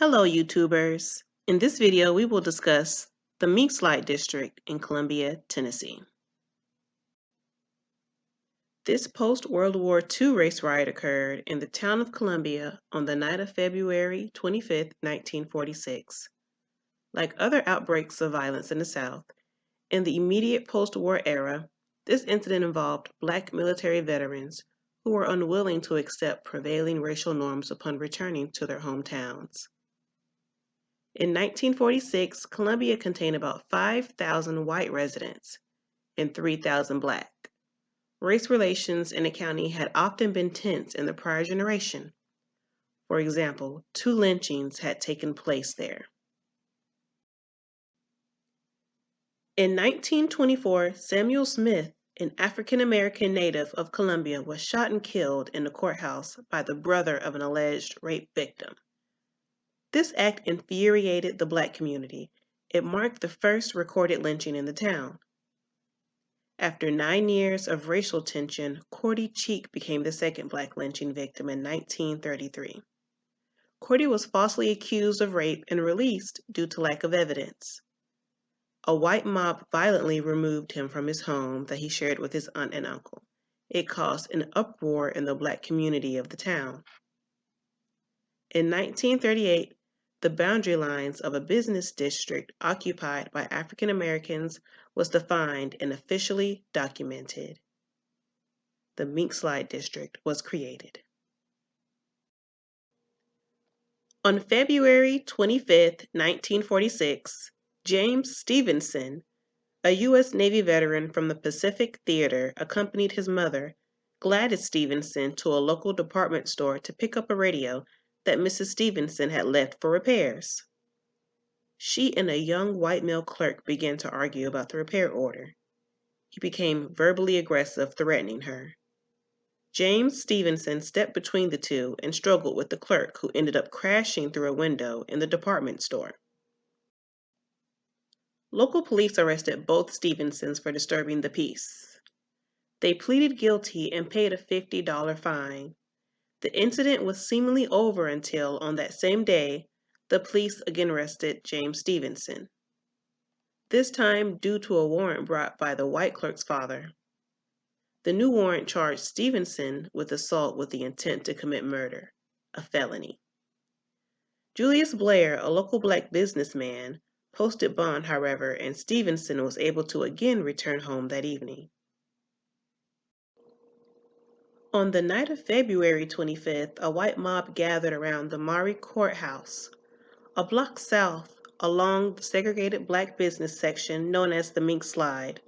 Hello, YouTubers. In this video, we will discuss the Mink District in Columbia, Tennessee. This post-World War II race riot occurred in the town of Columbia on the night of February 25, 1946. Like other outbreaks of violence in the South, in the immediate post-war era, this incident involved Black military veterans who were unwilling to accept prevailing racial norms upon returning to their hometowns. In 1946, Columbia contained about 5,000 white residents and 3,000 Black. Race relations in the county had often been tense in the prior generation. For example, 2 lynchings had taken place there. In 1924, Samuel Smith, an African-American native of Columbia, was shot and killed in the courthouse by the brother of an alleged rape victim. This act infuriated the Black community. It marked the first recorded lynching in the town. After 9 years of racial tension, Cordy Cheek became the second Black lynching victim in 1933. Cordy was falsely accused of rape and released due to lack of evidence. A white mob violently removed him from his home that he shared with his aunt and uncle. It caused an uproar in the Black community of the town. In 1938, the boundary lines of a business district occupied by African Americans was defined and officially documented. The Mink District was created. On February 25, 1946, James Stephenson, a U.S. Navy veteran from the Pacific Theater, accompanied his mother, Gladys Stephenson, to a local department store to pick up a radio that Mrs. Stephenson had left for repairs. She and a young white male clerk began to argue about the repair order. He became verbally aggressive, threatening her. James Stephenson stepped between the two and struggled with the clerk, who ended up crashing through a window in the department store. Local police arrested both Stephensons for disturbing the peace. They pleaded guilty and paid a $50 fine. The incident was seemingly over until, on that same day, the police again arrested James Stephenson. This time due to a warrant brought by the white clerk's father. The new warrant charged Stephenson with assault with the intent to commit murder, a felony. Julius Blair, a local Black businessman, posted bond, however, and Stephenson was able to again return home that evening. On the night of February 25th, a white mob gathered around the Maury Courthouse, a block south along the segregated Black business section known as the Mink Slide.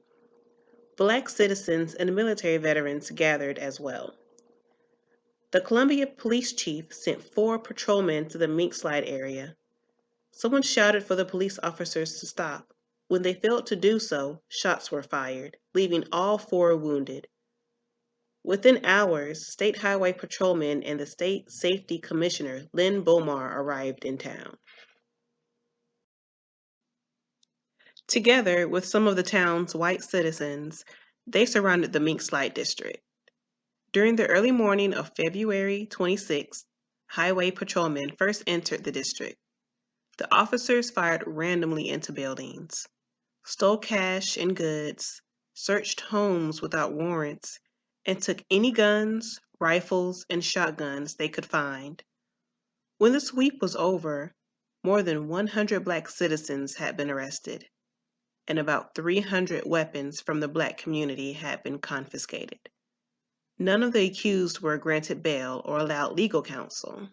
Black citizens and military veterans gathered as well. The Columbia police chief sent 4 patrolmen to the Mink Slide area. Someone shouted for the police officers to stop. When they failed to do so, shots were fired, leaving all 4 wounded. Within hours, State Highway patrolmen and the State Safety Commissioner, Lynn Bomar, arrived in town. Together with some of the town's white citizens, they surrounded the Mink District. During the early morning of February 26th, highway patrolmen first entered the district. The officers fired randomly into buildings, stole cash and goods, searched homes without warrants, and took any guns, rifles, and shotguns they could find. When the sweep was over, more than 100 Black citizens had been arrested, and about 300 weapons from the Black community had been confiscated. None of the accused were granted bail or allowed legal counsel.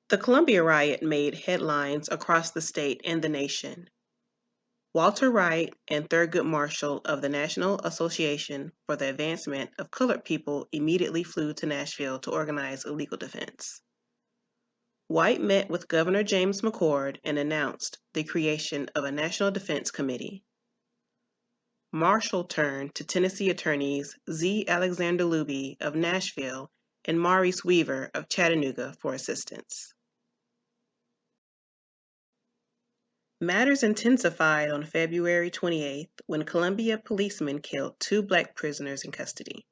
The Columbia riot made headlines across the state and the nation. Walter Wright and Thurgood Marshall of the National Association for the Advancement of Colored People immediately flew to Nashville to organize a legal defense. White met with Governor James McCord and announced the creation of a National Defense Committee. Marshall turned to Tennessee attorneys Z. Alexander Luby of Nashville and Maurice Weaver of Chattanooga for assistance. Matters intensified on February 28th when Columbia policemen killed 2 Black prisoners in custody.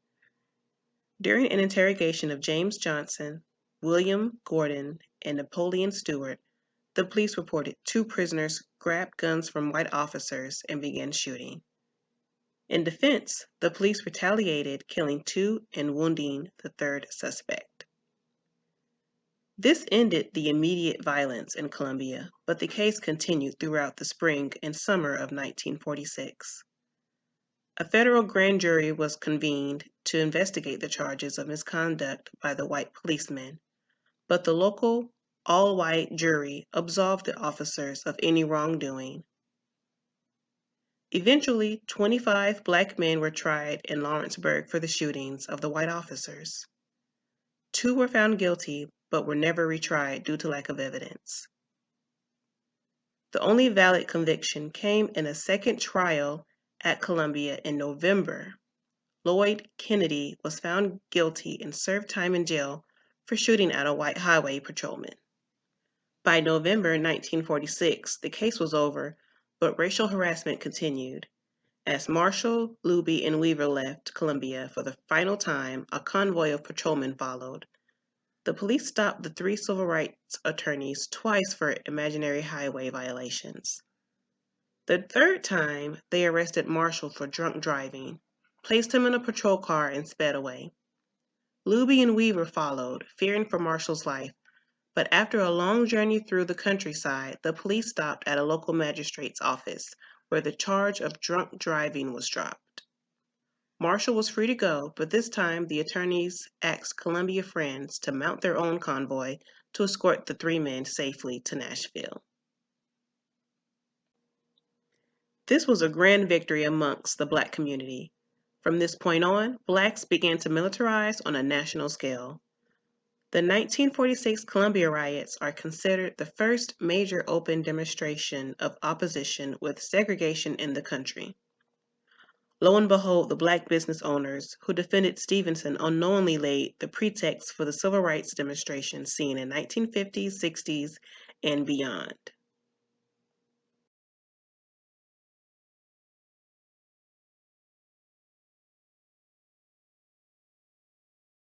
During an interrogation of James Johnson, William Gordon and Napoleon Stewart, the police reported 2 prisoners grabbed guns from white officers and began shooting. In defense, the police retaliated, killing 2 and wounding the 3rd suspect. This ended the immediate violence in Columbia, but the case continued throughout the spring and summer of 1946. A federal grand jury was convened to investigate the charges of misconduct by the white policemen, but the local all-white jury absolved the officers of any wrongdoing. Eventually, 25 black men were tried in Lawrenceburg for the shootings of the white officers. 2 were found guilty, but were never retried due to lack of evidence. The only valid conviction came in a second trial at Columbia in November. Lloyd Kennedy was found guilty and served time in jail for shooting at a white highway patrolman. By November 1946, the case was over, but racial harassment continued. As Marshall, Luby, and Weaver left Columbia for the final time, a convoy of patrolmen followed. The police stopped the 3 civil rights attorneys twice for imaginary highway violations. The 3rd time, they arrested Marshall for drunk driving, placed him in a patrol car, and sped away. Luby and Weaver followed, fearing for Marshall's life, but after a long journey through the countryside, the police stopped at a local magistrate's office, where the charge of drunk driving was dropped. Marshall was free to go, but this time the attorneys asked Columbia friends to mount their own convoy to escort the 3 men safely to Nashville. This was a grand victory amongst the Black community. From this point on, Blacks began to militarize on a national scale. The 1946 Columbia riots are considered the first major open demonstration of opposition with segregation in the country. Lo and behold, the Black business owners who defended Stephenson unknowingly laid the pretext for the civil rights demonstrations seen in 1950s, 60s, and beyond.